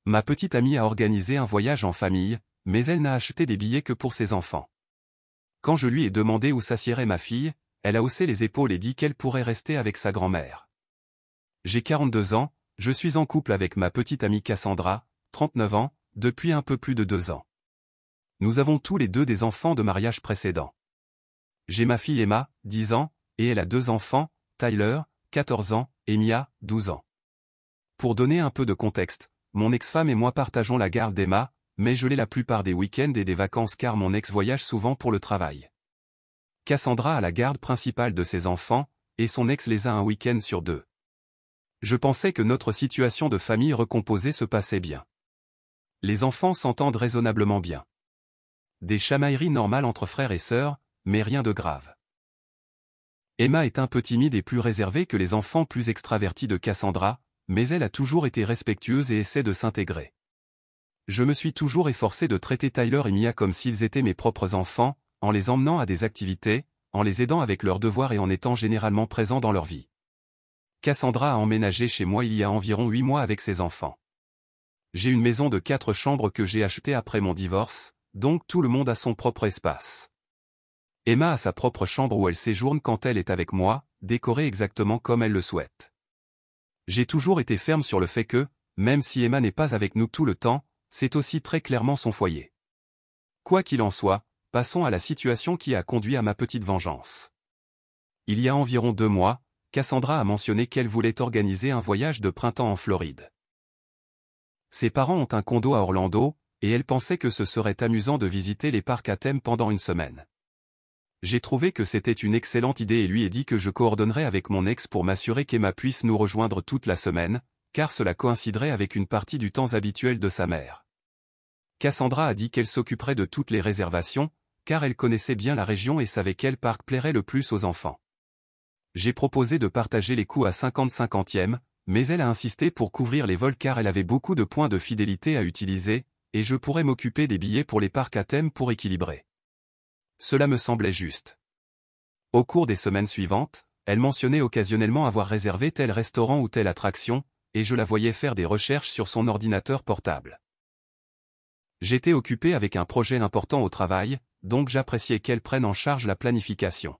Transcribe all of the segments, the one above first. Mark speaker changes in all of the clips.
Speaker 1: Ma petite amie a organisé un voyage en famille, mais elle n'a acheté des billets que pour ses enfants. Quand je lui ai demandé où s'assierait ma fille, elle a haussé les épaules et dit qu'elle pourrait rester avec sa grand-mère. J'ai 42 ans, je suis en couple avec ma petite amie Cassandra, 39 ans, depuis un peu plus de 2 ans. Nous avons tous les deux des enfants de mariage précédents. J'ai ma fille Emma, 10 ans, et elle a 2 enfants, Tyler, 14 ans, et Mia, 12 ans. Pour donner un peu de contexte, mon ex-femme et moi partageons la garde d'Emma, mais je l'ai la plupart des week-ends et des vacances car mon ex voyage souvent pour le travail. Cassandra a la garde principale de ses enfants, et son ex les a un week-end sur 2. Je pensais que notre situation de famille recomposée se passait bien. Les enfants s'entendent raisonnablement bien. Des chamailleries normales entre frères et sœurs, mais rien de grave. Emma est un peu timide et plus réservée que les enfants plus extravertis de Cassandra, mais elle a toujours été respectueuse et essaie de s'intégrer. Je me suis toujours efforcé de traiter Tyler et Mia comme s'ils étaient mes propres enfants, en les emmenant à des activités, en les aidant avec leurs devoirs et en étant généralement présent dans leur vie. Cassandra a emménagé chez moi il y a environ 8 mois avec ses enfants. J'ai une maison de 4 chambres que j'ai achetée après mon divorce, donc tout le monde a son propre espace. Emma a sa propre chambre où elle séjourne quand elle est avec moi, décorée exactement comme elle le souhaite. J'ai toujours été ferme sur le fait que, même si Emma n'est pas avec nous tout le temps, c'est aussi très clairement son foyer. Quoi qu'il en soit, passons à la situation qui a conduit à ma petite vengeance. Il y a environ 2 mois, Cassandra a mentionné qu'elle voulait organiser un voyage de printemps en Floride. Ses parents ont un condo à Orlando, et elle pensait que ce serait amusant de visiter les parcs à thème pendant une semaine. J'ai trouvé que c'était une excellente idée et lui ai dit que je coordonnerais avec mon ex pour m'assurer qu'Emma puisse nous rejoindre toute la semaine, car cela coïnciderait avec une partie du temps habituel de sa mère. Cassandra a dit qu'elle s'occuperait de toutes les réservations, car elle connaissait bien la région et savait quel parc plairait le plus aux enfants. J'ai proposé de partager les coûts à 50-50e, mais elle a insisté pour couvrir les vols car elle avait beaucoup de points de fidélité à utiliser, et je pourrais m'occuper des billets pour les parcs à thème pour équilibrer. Cela me semblait juste. Au cours des semaines suivantes, elle mentionnait occasionnellement avoir réservé tel restaurant ou telle attraction, et je la voyais faire des recherches sur son ordinateur portable. J'étais occupé avec un projet important au travail, donc j'appréciais qu'elle prenne en charge la planification.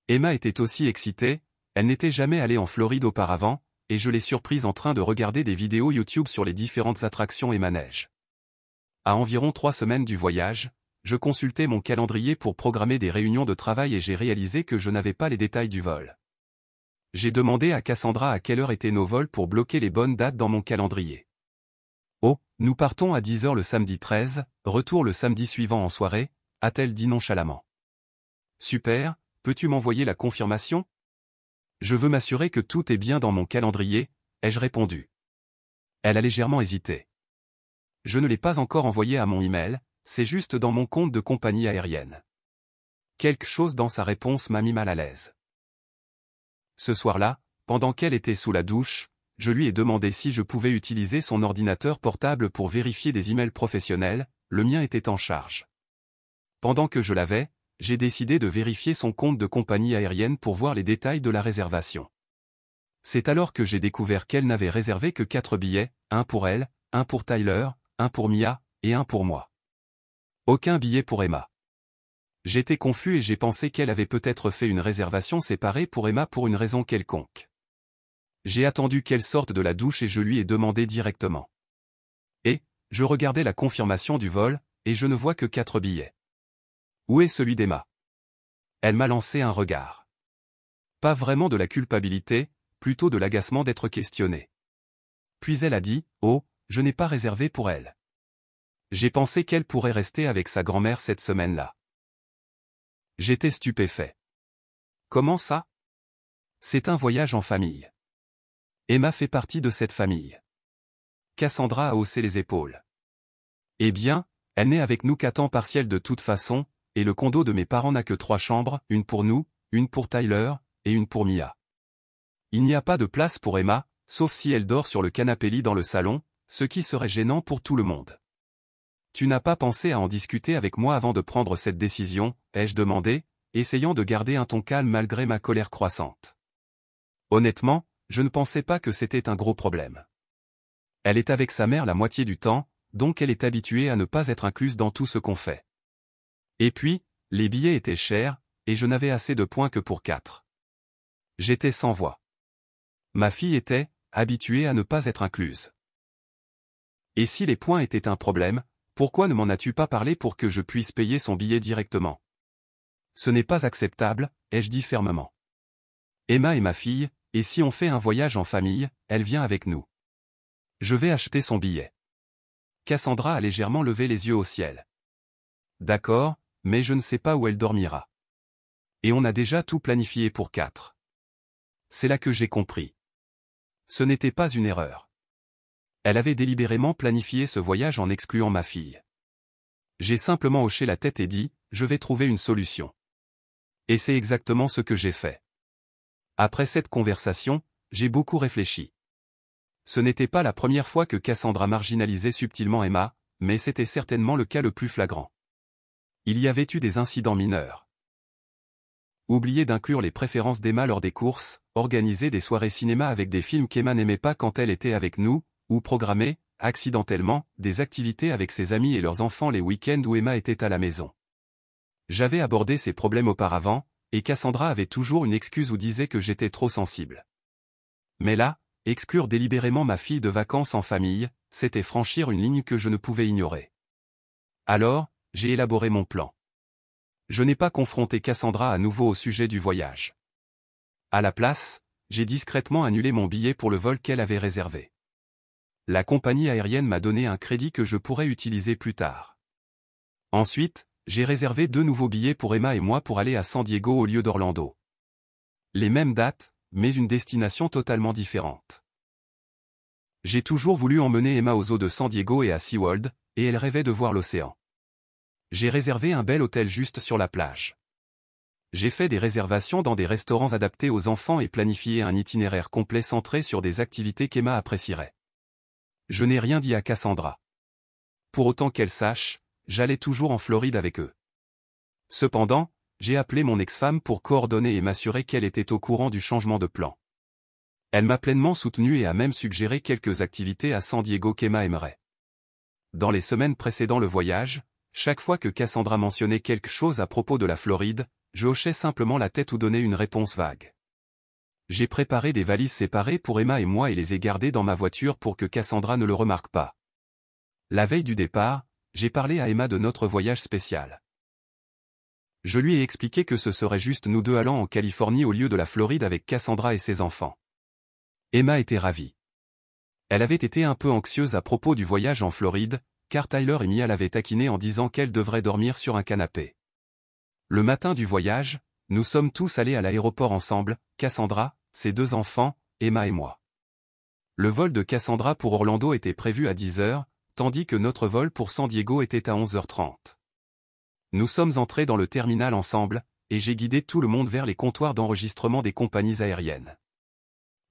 Speaker 1: Emma était aussi excitée, elle n'était jamais allée en Floride auparavant, et je l'ai surprise en train de regarder des vidéos YouTube sur les différentes attractions et manèges. À environ 3 semaines du voyage, je consultais mon calendrier pour programmer des réunions de travail et j'ai réalisé que je n'avais pas les détails du vol. J'ai demandé à Cassandra à quelle heure étaient nos vols pour bloquer les bonnes dates dans mon calendrier. Oh, nous partons à 10 h le samedi 13, retour le samedi suivant en soirée, a-t-elle dit nonchalamment. Super, peux-tu m'envoyer la confirmation? Je veux m'assurer que tout est bien dans mon calendrier, ai-je répondu. Elle a légèrement hésité. Je ne l'ai pas encore envoyé à mon email, c'est juste dans mon compte de compagnie aérienne. Quelque chose dans sa réponse m'a mis mal à l'aise. Ce soir-là, pendant qu'elle était sous la douche, je lui ai demandé si je pouvais utiliser son ordinateur portable pour vérifier des emails professionnels, le mien était en charge. Pendant que je l'avais, j'ai décidé de vérifier son compte de compagnie aérienne pour voir les détails de la réservation. C'est alors que j'ai découvert qu'elle n'avait réservé que 4 billets, un pour elle, un pour Tyler, un pour Mia, et un pour moi. Aucun billet pour Emma. J'étais confus et j'ai pensé qu'elle avait peut-être fait une réservation séparée pour Emma pour une raison quelconque. J'ai attendu qu'elle sorte de la douche et je lui ai demandé directement. Et, je regardais la confirmation du vol, et je ne vois que 4 billets. Où est celui d'Emma? Elle m'a lancé un regard. Pas vraiment de la culpabilité, plutôt de l'agacement d'être questionnée. Puis elle a dit, « Oh, je n'ai pas réservé pour elle. » J'ai pensé qu'elle pourrait rester avec sa grand-mère cette semaine-là. J'étais stupéfait. Comment ça? C'est un voyage en famille. Emma fait partie de cette famille. Cassandra a haussé les épaules. Eh bien, elle n'est avec nous qu'à temps partiel de toute façon, et le condo de mes parents n'a que 3 chambres, une pour nous, une pour Tyler, et une pour Mia. Il n'y a pas de place pour Emma, sauf si elle dort sur le canapé-lit dans le salon, ce qui serait gênant pour tout le monde. Tu n'as pas pensé à en discuter avec moi avant de prendre cette décision, ai-je demandé, essayant de garder un ton calme malgré ma colère croissante. Honnêtement, je ne pensais pas que c'était un gros problème. Elle est avec sa mère la moitié du temps, donc elle est habituée à ne pas être incluse dans tout ce qu'on fait. Et puis, les billets étaient chers, et je n'avais assez de points que pour 4. J'étais sans voix. Ma fille était habituée à ne pas être incluse. Et si les points étaient un problème, pourquoi ne m'en as-tu pas parlé pour que je puisse payer son billet directement? Ce n'est pas acceptable, ai-je dit fermement. Emma est ma fille, et si on fait un voyage en famille, elle vient avec nous. Je vais acheter son billet. Cassandra a légèrement levé les yeux au ciel. D'accord, mais je ne sais pas où elle dormira. Et on a déjà tout planifié pour 4. C'est là que j'ai compris. Ce n'était pas une erreur. Elle avait délibérément planifié ce voyage en excluant ma fille. J'ai simplement hoché la tête et dit, je vais trouver une solution. Et c'est exactement ce que j'ai fait. Après cette conversation, j'ai beaucoup réfléchi. Ce n'était pas la première fois que Cassandra marginalisait subtilement Emma, mais c'était certainement le cas le plus flagrant. Il y avait eu des incidents mineurs. Oublier d'inclure les préférences d'Emma lors des courses, organiser des soirées cinéma avec des films qu'Emma n'aimait pas quand elle était avec nous, ou programmer, accidentellement, des activités avec ses amis et leurs enfants les week-ends où Emma était à la maison. J'avais abordé ces problèmes auparavant, et Cassandra avait toujours une excuse ou disait que j'étais trop sensible. Mais là, exclure délibérément ma fille de vacances en famille, c'était franchir une ligne que je ne pouvais ignorer. Alors, j'ai élaboré mon plan. Je n'ai pas confronté Cassandra à nouveau au sujet du voyage. À la place, j'ai discrètement annulé mon billet pour le vol qu'elle avait réservé. La compagnie aérienne m'a donné un crédit que je pourrais utiliser plus tard. Ensuite, j'ai réservé 2 nouveaux billets pour Emma et moi pour aller à San Diego au lieu d'Orlando. Les mêmes dates, mais une destination totalement différente. J'ai toujours voulu emmener Emma aux eaux de San Diego et à SeaWorld, et elle rêvait de voir l'océan. J'ai réservé un bel hôtel juste sur la plage. J'ai fait des réservations dans des restaurants adaptés aux enfants et planifié un itinéraire complet centré sur des activités qu'Emma apprécierait. Je n'ai rien dit à Cassandra. Pour autant qu'elle sache, j'allais toujours en Floride avec eux. Cependant, j'ai appelé mon ex-femme pour coordonner et m'assurer qu'elle était au courant du changement de plan. Elle m'a pleinement soutenu et a même suggéré quelques activités à San Diego qu'Emma aimerait. Dans les semaines précédant le voyage, chaque fois que Cassandra mentionnait quelque chose à propos de la Floride, je hochais simplement la tête ou donnais une réponse vague. J'ai préparé des valises séparées pour Emma et moi et les ai gardées dans ma voiture pour que Cassandra ne le remarque pas. La veille du départ, j'ai parlé à Emma de notre voyage spécial. Je lui ai expliqué que ce serait juste nous deux allant en Californie au lieu de la Floride avec Cassandra et ses enfants. Emma était ravie. Elle avait été un peu anxieuse à propos du voyage en Floride, car Tyler et Mia l'avaient taquinée en disant qu'elle devrait dormir sur un canapé. Le matin du voyage, nous sommes tous allés à l'aéroport ensemble, Cassandra, ses 2 enfants, Emma et moi. Le vol de Cassandra pour Orlando était prévu à 10 h, tandis que notre vol pour San Diego était à 11h30. Nous sommes entrés dans le terminal ensemble, et j'ai guidé tout le monde vers les comptoirs d'enregistrement des compagnies aériennes.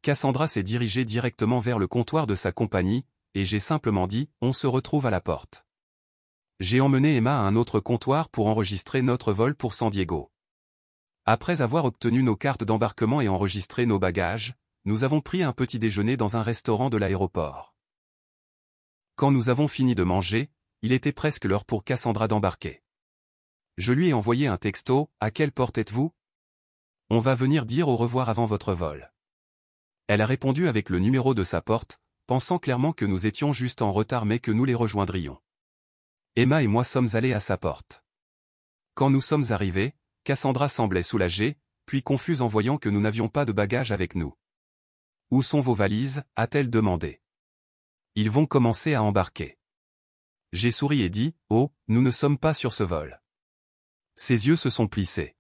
Speaker 1: Cassandra s'est dirigée directement vers le comptoir de sa compagnie, et j'ai simplement dit « On se retrouve à la porte ». J'ai emmené Emma à un autre comptoir pour enregistrer notre vol pour San Diego. Après avoir obtenu nos cartes d'embarquement et enregistré nos bagages, nous avons pris un petit déjeuner dans un restaurant de l'aéroport. Quand nous avons fini de manger, il était presque l'heure pour Cassandra d'embarquer. Je lui ai envoyé un texto « À quelle porte êtes-vous ? On va venir dire au revoir avant votre vol. » Elle a répondu avec le numéro de sa porte, pensant clairement que nous étions juste en retard mais que nous les rejoindrions. Emma et moi sommes allés à sa porte. Quand nous sommes arrivés, Cassandra semblait soulagée, puis confuse en voyant que nous n'avions pas de bagages avec nous. « Où sont vos valises ?» a-t-elle demandé. « Ils vont commencer à embarquer. » J'ai souri et dit « Oh, nous ne sommes pas sur ce vol. » Ses yeux se sont plissés.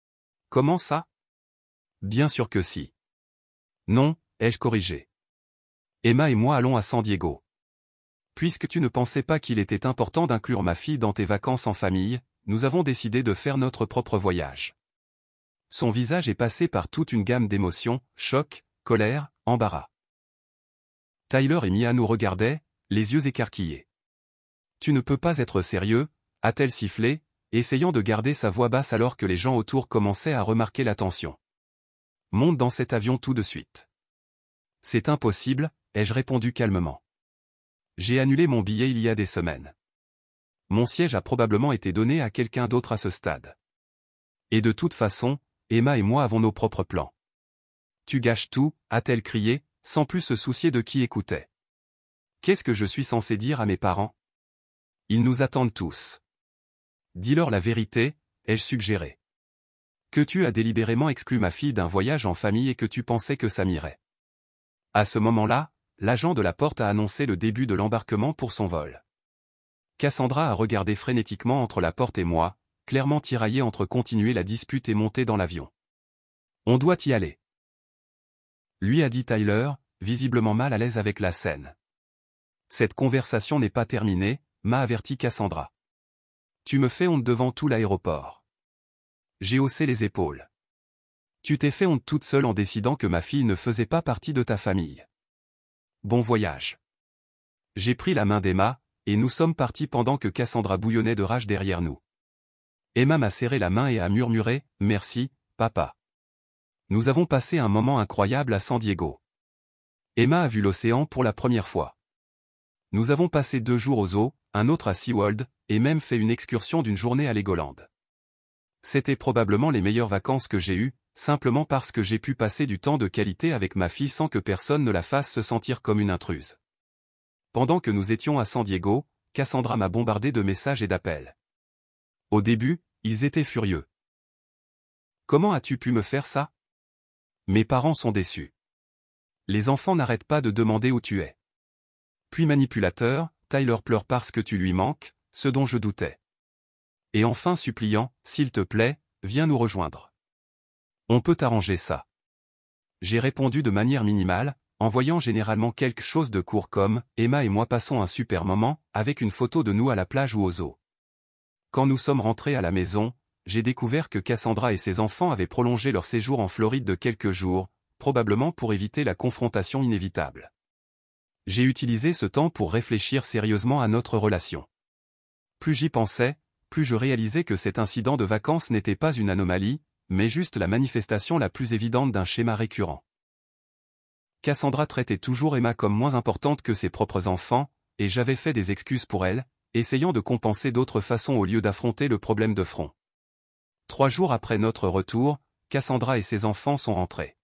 Speaker 1: « Comment ça ? » Bien sûr que si. « Non, ai-je corrigé. Emma et moi allons à San Diego. Puisque tu ne pensais pas qu'il était important d'inclure ma fille dans tes vacances en famille, nous avons décidé de faire notre propre voyage. » Son visage est passé par toute une gamme d'émotions, choc, colère, embarras. Tyler et Mia nous regardaient, les yeux écarquillés. « Tu ne peux pas être sérieux ?» a-t-elle sifflé, essayant de garder sa voix basse alors que les gens autour commençaient à remarquer la tension. « Monte dans cet avion tout de suite. » « C'est impossible » ai-je répondu calmement. J'ai annulé mon billet il y a des semaines. Mon siège a probablement été donné à quelqu'un d'autre à ce stade. Et de toute façon, Emma et moi avons nos propres plans. Tu gâches tout, a-t-elle crié, sans plus se soucier de qui écoutait. Qu'est-ce que je suis censé dire à mes parents? Ils nous attendent tous. Dis-leur la vérité, ai-je suggéré. Que tu as délibérément exclu ma fille d'un voyage en famille et que tu pensais que ça m'irait. À ce moment-là, l'agent de la porte a annoncé le début de l'embarquement pour son vol. Cassandra a regardé frénétiquement entre la porte et moi, clairement tiraillée entre continuer la dispute et monter dans l'avion. On doit y aller. Lui a dit Tyler, visiblement mal à l'aise avec la scène. Cette conversation n'est pas terminée, m'a averti Cassandra. Tu me fais honte devant tout l'aéroport. J'ai haussé les épaules. Tu t'es fait honte toute seule en décidant que ma fille ne faisait pas partie de ta famille. Bon voyage. J'ai pris la main d'Emma, et nous sommes partis pendant que Cassandra bouillonnait de rage derrière nous. Emma m'a serré la main et a murmuré « Merci, papa ». Nous avons passé un moment incroyable à San Diego. Emma a vu l'océan pour la première fois. Nous avons passé 2 jours au zoo, un autre à SeaWorld, et même fait une excursion d'une journée à Legoland. C'était probablement les meilleures vacances que j'ai eues, simplement parce que j'ai pu passer du temps de qualité avec ma fille sans que personne ne la fasse se sentir comme une intruse. Pendant que nous étions à San Diego, Cassandra m'a bombardé de messages et d'appels. Au début, ils étaient furieux. Comment as-tu pu me faire ça? Mes parents sont déçus. Les enfants n'arrêtent pas de demander où tu es. Puis manipulateur, Tyler pleure parce que tu lui manques, ce dont je doutais. Et enfin suppliant, s'il te plaît, viens nous rejoindre. On peut arranger ça. J'ai répondu de manière minimale, envoyant généralement quelque chose de court comme « Emma et moi passons un super moment » avec une photo de nous à la plage ou au zoo. Quand nous sommes rentrés à la maison, j'ai découvert que Cassandra et ses enfants avaient prolongé leur séjour en Floride de quelques jours, probablement pour éviter la confrontation inévitable. J'ai utilisé ce temps pour réfléchir sérieusement à notre relation. Plus j'y pensais, plus je réalisais que cet incident de vacances n'était pas une anomalie, mais juste la manifestation la plus évidente d'un schéma récurrent. Cassandra traitait toujours Emma comme moins importante que ses propres enfants, et j'avais fait des excuses pour elle, essayant de compenser d'autres façons au lieu d'affronter le problème de front. 3 jours après notre retour, Cassandra et ses enfants sont rentrés.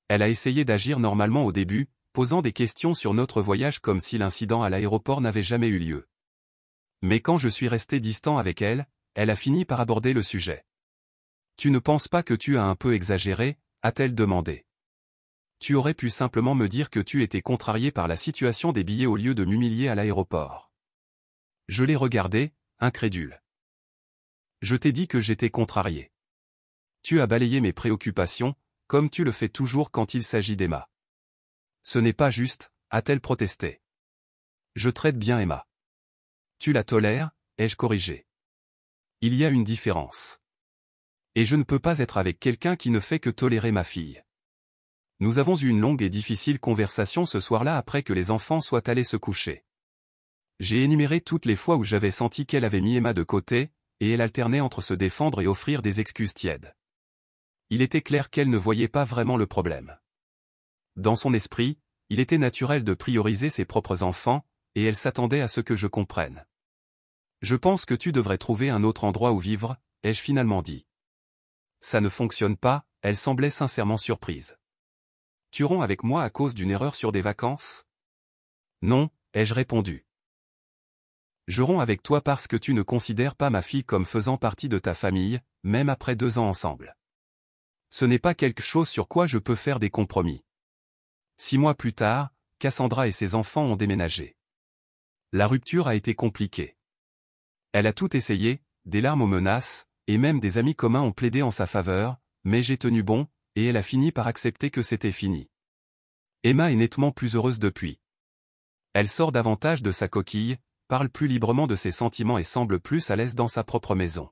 Speaker 1: Elle a essayé d'agir normalement au début, posant des questions sur notre voyage comme si l'incident à l'aéroport n'avait jamais eu lieu. Mais quand je suis resté distant avec elle, elle a fini par aborder le sujet. « Tu ne penses pas que tu as un peu exagéré ?» a-t-elle demandé. « Tu aurais pu simplement me dire que tu étais contrarié par la situation des billets au lieu de m'humilier à l'aéroport. » Je l'ai regardé, incrédule. « Je t'ai dit que j'étais contrarié. Tu as balayé mes préoccupations, comme tu le fais toujours quand il s'agit d'Emma. »« Ce n'est pas juste, » a-t-elle protesté. « Je traite bien Emma. »« Tu la tolères ?» ai-je corrigé. « Il y a une différence. Et je ne peux pas être avec quelqu'un qui ne fait que tolérer ma fille. » Nous avons eu une longue et difficile conversation ce soir-là après que les enfants soient allés se coucher. J'ai énuméré toutes les fois où j'avais senti qu'elle avait mis Emma de côté, et elle alternait entre se défendre et offrir des excuses tièdes. Il était clair qu'elle ne voyait pas vraiment le problème. Dans son esprit, il était naturel de prioriser ses propres enfants, et elle s'attendait à ce que je comprenne. « Je pense que tu devrais trouver un autre endroit où vivre », ai-je finalement dit. « Ça ne fonctionne pas », elle semblait sincèrement surprise. « Tu romps avec moi à cause d'une erreur sur des vacances ? » Non, ai-je répondu. Je romps avec toi parce que tu ne considères pas ma fille comme faisant partie de ta famille, même après 2 ans ensemble. Ce n'est pas quelque chose sur quoi je peux faire des compromis. 6 mois plus tard, Cassandra et ses enfants ont déménagé. La rupture a été compliquée. Elle a tout essayé, des larmes aux menaces, et même des amis communs ont plaidé en sa faveur, mais j'ai tenu bon, et elle a fini par accepter que c'était fini. Emma est nettement plus heureuse depuis. Elle sort davantage de sa coquille, parle plus librement de ses sentiments et semble plus à l'aise dans sa propre maison.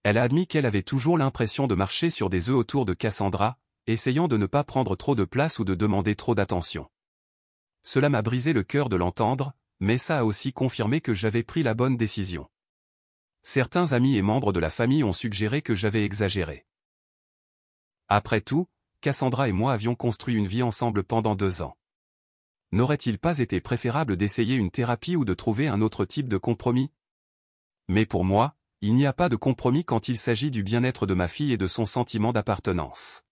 Speaker 1: Elle a admis qu'elle avait toujours l'impression de marcher sur des œufs autour de Cassandra, essayant de ne pas prendre trop de place ou de demander trop d'attention. Cela m'a brisé le cœur de l'entendre, mais ça a aussi confirmé que j'avais pris la bonne décision. Certains amis et membres de la famille ont suggéré que j'avais exagéré. Après tout, Cassandra et moi avions construit une vie ensemble pendant 2 ans. N'aurait-il pas été préférable d'essayer une thérapie ou de trouver un autre type de compromis? Mais pour moi, il n'y a pas de compromis quand il s'agit du bien-être de ma fille et de son sentiment d'appartenance.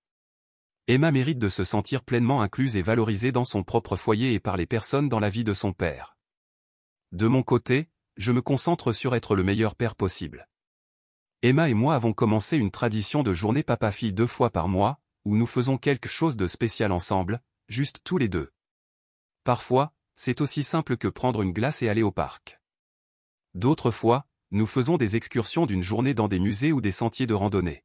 Speaker 1: Emma mérite de se sentir pleinement incluse et valorisée dans son propre foyer et par les personnes dans la vie de son père. De mon côté, je me concentre sur être le meilleur père possible. Emma et moi avons commencé une tradition de journée papa-fille 2 fois par mois, où nous faisons quelque chose de spécial ensemble, juste tous les deux. Parfois, c'est aussi simple que prendre une glace et aller au parc. D'autres fois, nous faisons des excursions d'une journée dans des musées ou des sentiers de randonnée.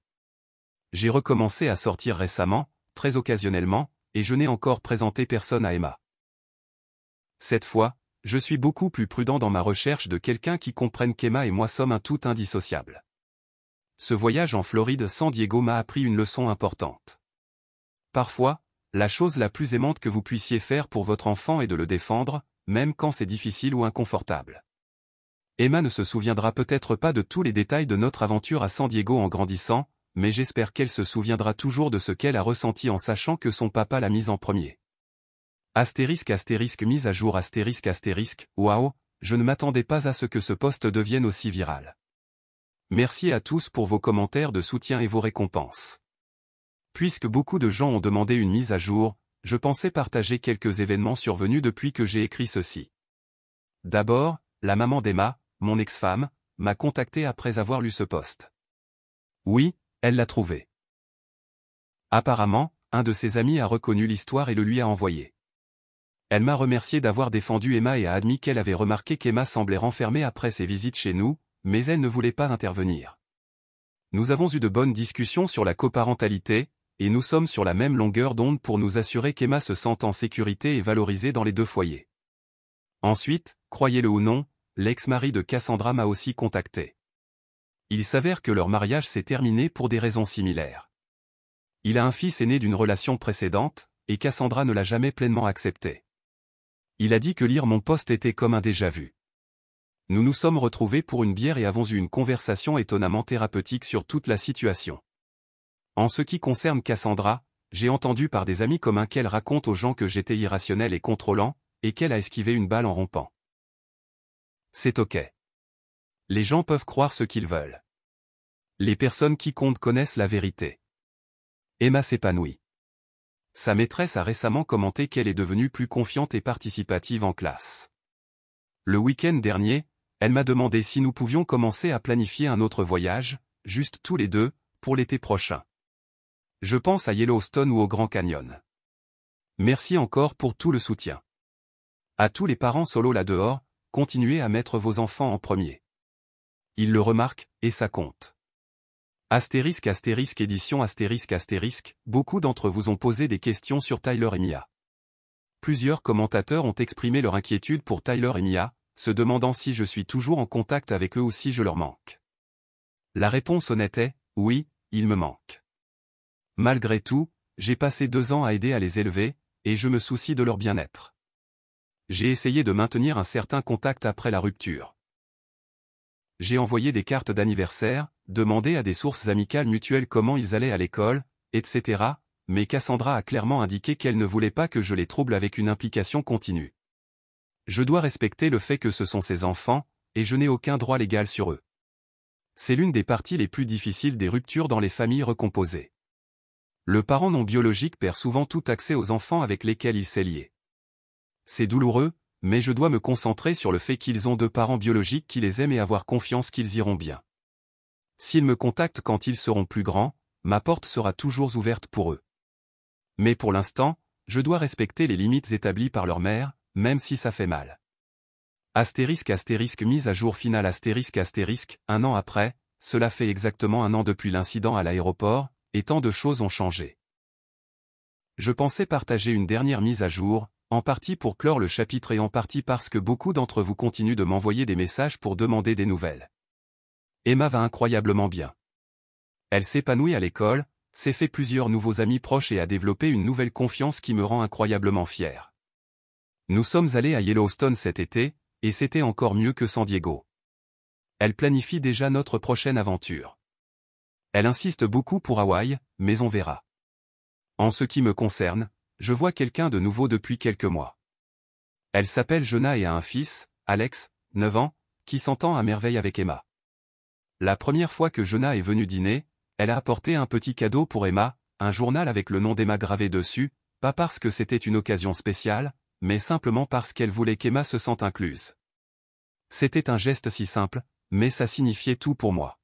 Speaker 1: J'ai recommencé à sortir récemment, très occasionnellement, et je n'ai encore présenté personne à Emma. Cette fois, je suis beaucoup plus prudent dans ma recherche de quelqu'un qui comprenne qu'Emma et moi sommes un tout indissociable. Ce voyage en Floride-San Diego m'a appris une leçon importante. Parfois, la chose la plus aimante que vous puissiez faire pour votre enfant est de le défendre, même quand c'est difficile ou inconfortable. Emma ne se souviendra peut-être pas de tous les détails de notre aventure à San Diego en grandissant, mais j'espère qu'elle se souviendra toujours de ce qu'elle a ressenti en sachant que son papa l'a mise en premier. Astérisque mise à jour astérisque, waouh, je ne m'attendais pas à ce que ce post devienne aussi viral. Merci à tous pour vos commentaires de soutien et vos récompenses. Puisque beaucoup de gens ont demandé une mise à jour, je pensais partager quelques événements survenus depuis que j'ai écrit ceci. D'abord, la maman d'Emma, mon ex-femme, m'a contacté après avoir lu ce post. Oui, elle l'a trouvé. Apparemment, un de ses amis a reconnu l'histoire et le lui a envoyé. Elle m'a remercié d'avoir défendu Emma et a admis qu'elle avait remarqué qu'Emma semblait renfermée après ses visites chez nous, mais elle ne voulait pas intervenir. Nous avons eu de bonnes discussions sur la coparentalité, et nous sommes sur la même longueur d'onde pour nous assurer qu'Emma se sente en sécurité et valorisée dans les deux foyers. Ensuite, croyez-le ou non, l'ex-mari de Cassandra m'a aussi contacté. Il s'avère que leur mariage s'est terminé pour des raisons similaires. Il a un fils aîné d'une relation précédente, et Cassandra ne l'a jamais pleinement accepté. Il a dit que lire mon post était comme un déjà-vu. Nous nous sommes retrouvés pour une bière et avons eu une conversation étonnamment thérapeutique sur toute la situation. En ce qui concerne Cassandra, j'ai entendu par des amis communs qu'elle raconte aux gens que j'étais irrationnel et contrôlant, et qu'elle a esquivé une balle en rompant. C'est ok. Les gens peuvent croire ce qu'ils veulent. Les personnes qui comptent connaissent la vérité. Emma s'épanouit. Sa maîtresse a récemment commenté qu'elle est devenue plus confiante et participative en classe. Le week-end dernier, elle m'a demandé si nous pouvions commencer à planifier un autre voyage, juste tous les deux, pour l'été prochain. Je pense à Yellowstone ou au Grand Canyon. Merci encore pour tout le soutien. À tous les parents solo là-dehors, continuez à mettre vos enfants en premier. Ils le remarquent, et ça compte. Édition beaucoup d'entre vous ont posé des questions sur Tyler et Mia. Plusieurs commentateurs ont exprimé leur inquiétude pour Tyler et Mia, se demandant si je suis toujours en contact avec eux ou si je leur manque. La réponse honnête est, oui, ils me manquent. Malgré tout, j'ai passé 2 ans à aider à les élever, et je me soucie de leur bien-être. J'ai essayé de maintenir un certain contact après la rupture. J'ai envoyé des cartes d'anniversaire, demandé à des sources amicales mutuelles comment ils allaient à l'école, etc., mais Cassandra a clairement indiqué qu'elle ne voulait pas que je les trouble avec une implication continue. Je dois respecter le fait que ce sont ses enfants, et je n'ai aucun droit légal sur eux. C'est l'une des parties les plus difficiles des ruptures dans les familles recomposées. Le parent non biologique perd souvent tout accès aux enfants avec lesquels il s'est lié. C'est douloureux, mais je dois me concentrer sur le fait qu'ils ont 2 parents biologiques qui les aiment et avoir confiance qu'ils iront bien. S'ils me contactent quand ils seront plus grands, ma porte sera toujours ouverte pour eux. Mais pour l'instant, je dois respecter les limites établies par leur mère, même si ça fait mal. Mise à jour finale un an après, cela fait exactement 1 an depuis l'incident à l'aéroport, et tant de choses ont changé. Je pensais partager une dernière mise à jour, en partie pour clore le chapitre et en partie parce que beaucoup d'entre vous continuent de m'envoyer des messages pour demander des nouvelles. Emma va incroyablement bien. Elle s'épanouit à l'école, s'est fait plusieurs nouveaux amis proches et a développé une nouvelle confiance qui me rend incroyablement fier. Nous sommes allés à Yellowstone cet été, et c'était encore mieux que San Diego. Elle planifie déjà notre prochaine aventure. Elle insiste beaucoup pour Hawaï, mais on verra. En ce qui me concerne, je vois quelqu'un de nouveau depuis quelques mois. Elle s'appelle Jonah et a un fils, Alex, 9 ans, qui s'entend à merveille avec Emma. La première fois que Jonah est venu dîner, elle a apporté un petit cadeau pour Emma, un journal avec le nom d'Emma gravé dessus, pas parce que c'était une occasion spéciale, mais simplement parce qu'elle voulait qu'Emma se sente incluse. C'était un geste si simple, mais ça signifiait tout pour moi.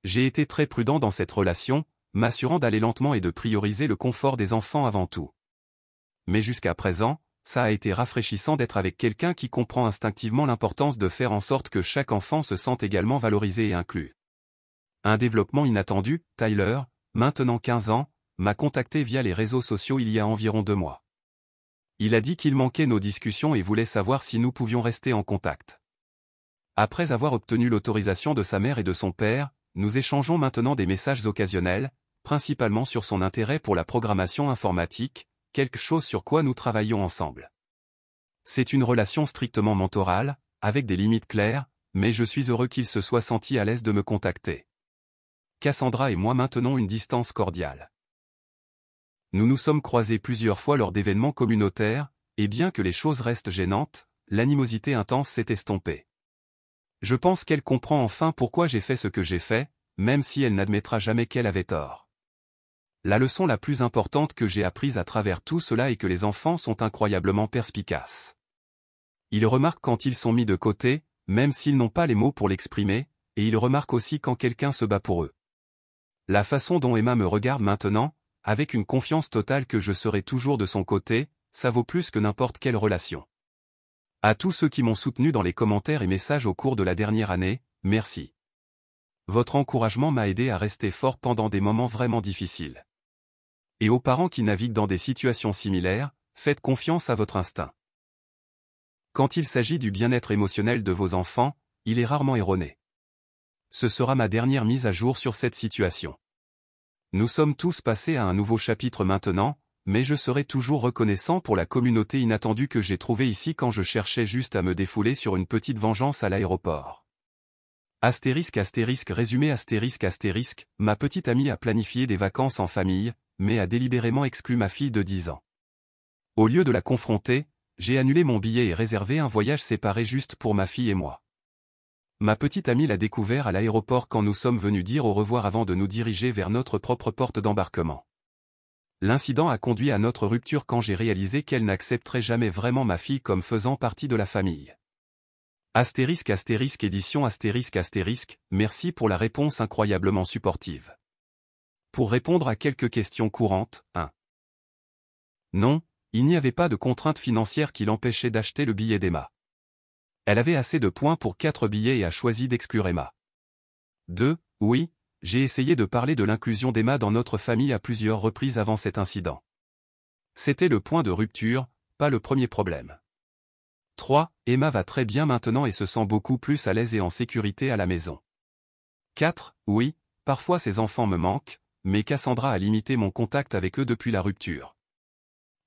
Speaker 1: J'ai été très prudent dans cette relation, m'assurant d'aller lentement et de prioriser le confort des enfants avant tout. Mais jusqu'à présent, ça a été rafraîchissant d'être avec quelqu'un qui comprend instinctivement l'importance de faire en sorte que chaque enfant se sente également valorisé et inclus. Un développement inattendu, Tyler, maintenant 15 ans, m'a contacté via les réseaux sociaux il y a environ 2 mois. Il a dit qu'il manquait nos discussions et voulait savoir si nous pouvions rester en contact. Après avoir obtenu l'autorisation de sa mère et de son père, nous échangeons maintenant des messages occasionnels, principalement sur son intérêt pour la programmation informatique, quelque chose sur quoi nous travaillons ensemble. C'est une relation strictement mentorale, avec des limites claires, mais je suis heureux qu'il se soit senti à l'aise de me contacter. Cassandra et moi maintenons une distance cordiale. Nous nous sommes croisés plusieurs fois lors d'événements communautaires, et bien que les choses restent gênantes, l'animosité intense s'est estompée. Je pense qu'elle comprend enfin pourquoi j'ai fait ce que j'ai fait, même si elle n'admettra jamais qu'elle avait tort. La leçon la plus importante que j'ai apprise à travers tout cela est que les enfants sont incroyablement perspicaces. Ils remarquent quand ils sont mis de côté, même s'ils n'ont pas les mots pour l'exprimer, et ils remarquent aussi quand quelqu'un se bat pour eux. La façon dont Emma me regarde maintenant, avec une confiance totale que je serai toujours de son côté, ça vaut plus que n'importe quelle relation. À tous ceux qui m'ont soutenu dans les commentaires et messages au cours de la dernière année, merci. Votre encouragement m'a aidé à rester fort pendant des moments vraiment difficiles. Et aux parents qui naviguent dans des situations similaires, faites confiance à votre instinct. Quand il s'agit du bien-être émotionnel de vos enfants, il est rarement erroné. Ce sera ma dernière mise à jour sur cette situation. Nous sommes tous passés à un nouveau chapitre maintenant, mais je serai toujours reconnaissant pour la communauté inattendue que j'ai trouvée ici quand je cherchais juste à me défouler sur une petite vengeance à l'aéroport. Résumé ma petite amie a planifié des vacances en famille, mais a délibérément exclu ma fille de 10 ans. Au lieu de la confronter, j'ai annulé mon billet et réservé un voyage séparé juste pour ma fille et moi. Ma petite amie l'a découvert à l'aéroport quand nous sommes venus dire au revoir avant de nous diriger vers notre propre porte d'embarquement. L'incident a conduit à notre rupture quand j'ai réalisé qu'elle n'accepterait jamais vraiment ma fille comme faisant partie de la famille. Édition merci pour la réponse incroyablement supportive. Pour répondre à quelques questions courantes, 1. Non, il n'y avait pas de contrainte financière qui l'empêchait d'acheter le billet d'Emma. Elle avait assez de points pour 4 billets et a choisi d'exclure Emma. 2. Oui, j'ai essayé de parler de l'inclusion d'Emma dans notre famille à plusieurs reprises avant cet incident. C'était le point de rupture, pas le premier problème. 3. Emma va très bien maintenant et se sent beaucoup plus à l'aise et en sécurité à la maison. 4. Oui, parfois ses enfants me manquent, mais Cassandra a limité mon contact avec eux depuis la rupture.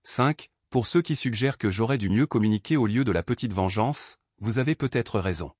Speaker 1: 5. Pour ceux qui suggèrent que j'aurais dû mieux communiquer au lieu de la petite vengeance, vous avez peut-être raison.